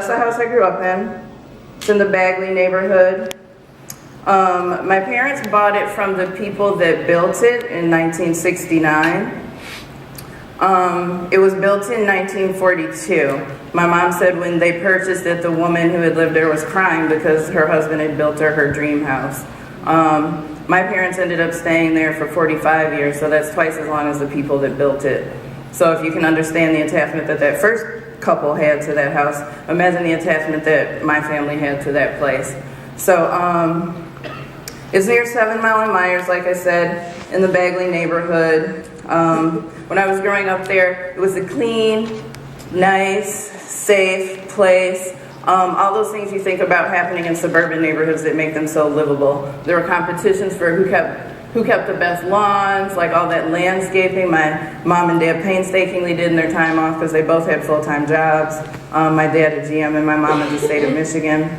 That's the house I grew up in. It's in the Bagley neighborhood. My parents bought it from the people that built it in 1969. It was built in 1942. My mom said when they purchased it, the woman who had lived there was crying because her husband had built her dream house. My parents ended up staying there for 45 years, so that's twice as long as the people that built it. So if you can understand the attachment that that first couple had to that house, imagine the attachment that my family had to that place. So it's near 7 Mile and Myers, like I said, in the Bagley neighborhood. When I was growing up there, it was a clean, nice, safe place. All those things you think about happening in suburban neighborhoods that make them so livable. There were competitions for who kept the best lawns, like all that landscaping my mom and dad painstakingly did in their time off because they both had full-time jobs. My dad at GM and my mom at the state of Michigan.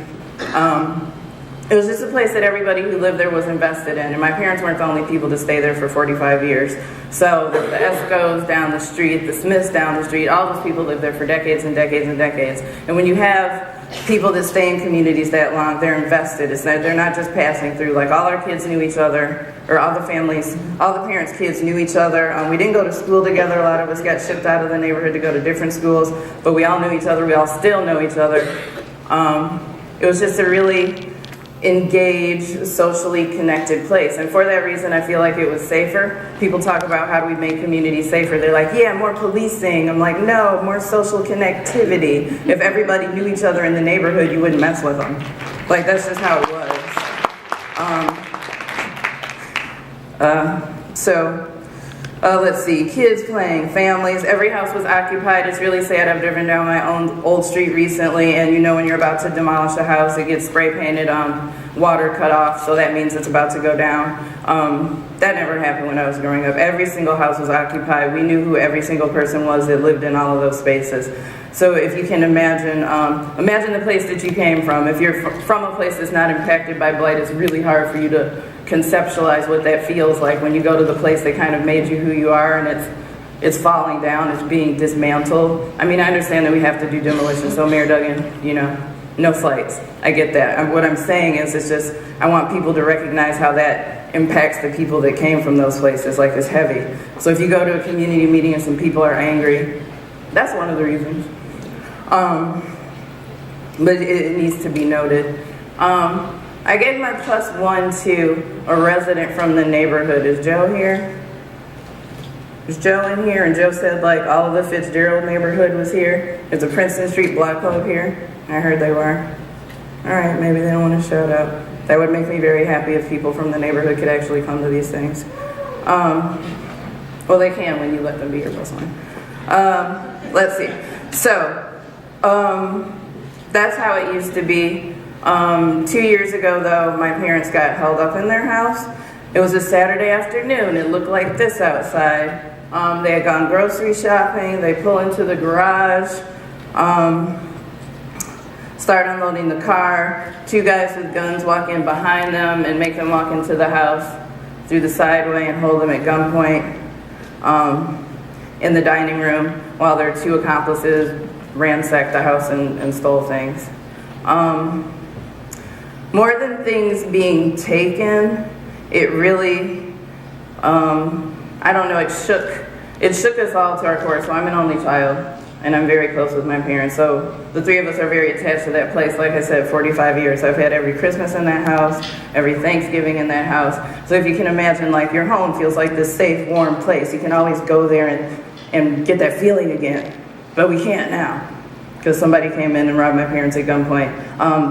It was just a place that everybody who lived there was invested in, and my parents weren't the only people to stay there for 45 years. So the Escos down the street, the Smiths down the street, all those people lived there for decades and decades and decades. And when you have people that stay in communities that long, they're invested. They're not just passing through. Like all our kids knew each other, or all the families, all the parents' kids knew each other. We didn't go to school together. A lot of us got shipped out of the neighborhood to go to different schools, but we all knew each other. We all still know each other. It was just a really engaged, socially connected place. And for that reason, I feel like it was safer. People talk about how do we make communities safer. They're like, yeah, more policing. I'm like, no, more social connectivity. If everybody knew each other in the neighborhood, you wouldn't mess with them. Like, that's just how it was. Let's see, kids playing, families, every house was occupied. It's really sad. I've driven down my own old street recently, and you know when you're about to demolish a house, it gets spray painted, water cut off, so that means it's about to go down. That never happened when I was growing up. Every single house was occupied. We knew who every single person was that lived in all of those spaces. So if you can imagine, imagine the place that you came from. If you're from a place that's not impacted by blight, it's really hard for you to conceptualize what that feels like when you go to the place that kind of made you who you are, and it's falling down, it's being dismantled. I mean, I understand that we have to do demolition, so Mayor Duggan, you know, no slights. I get that. And what I'm saying is, it's just, I want people to recognize how that impacts the people that came from those places. Like, it's heavy. So if you go to a community meeting and some people are angry, that's one of the reasons. But it needs to be noted. I gave my +1 to a resident from the neighborhood. Is Joe here? Is Joe in here? And Joe said like all of the Fitzgerald neighborhood was here. There's a Princeton Street Block Club here. I heard they were. All right, maybe they don't want to shout out. That would make me very happy if people from the neighborhood could actually come to these things. Well, they can when you let them be your +1. Let's see. So, that's how it used to be. 2 years ago, though, my parents got held up in their house. It was a Saturday afternoon. It looked like this outside. They had gone grocery shopping. They pull into the garage, start unloading the car. 2 guys with guns walk in behind them and make them walk into the house through the sideway and hold them at gunpoint in the dining room while their 2 accomplices ransacked the house and stole things. More than things being taken, it really, I don't know, it shook us all to our core. So I'm an only child, and I'm very close with my parents. So the 3 of us are very attached to that place. Like I said, 45 years. I've had every Christmas in that house, every Thanksgiving in that house. So if you can imagine, like, your home feels like this safe, warm place. You can always go there and get that feeling again. But we can't now, because somebody came in and robbed my parents at gunpoint.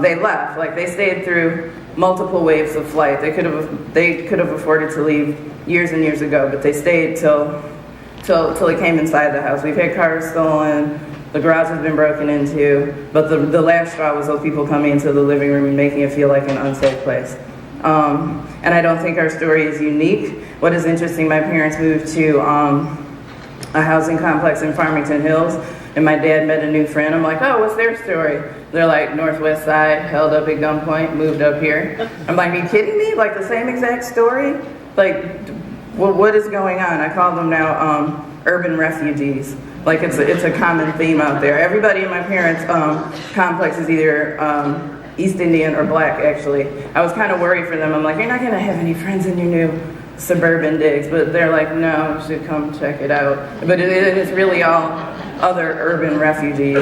They left. Like, they stayed through multiple waves of flight. They could have afforded to leave years and years ago, but they stayed till they came inside the house. We've had cars stolen, the garage has been broken into, but the last straw was those people coming into the living room and making it feel like an unsafe place. And I don't think our story is unique. What is interesting, my parents moved to a housing complex in Farmington Hills, and my dad met a new friend. I'm like, oh, what's their story? They're like, Northwest Side, held up at gunpoint, moved up here. I'm like, are you kidding me? Like, the same exact story? Like, what is going on? I call them now urban refugees. Like it's a common theme out there. Everybody in my parents' complex is either East Indian or black, actually. I was kind of worried for them. I'm like, you're not gonna have any friends in your new suburban digs, but they're like, no, you should come check it out. But it is really all other urban refugees.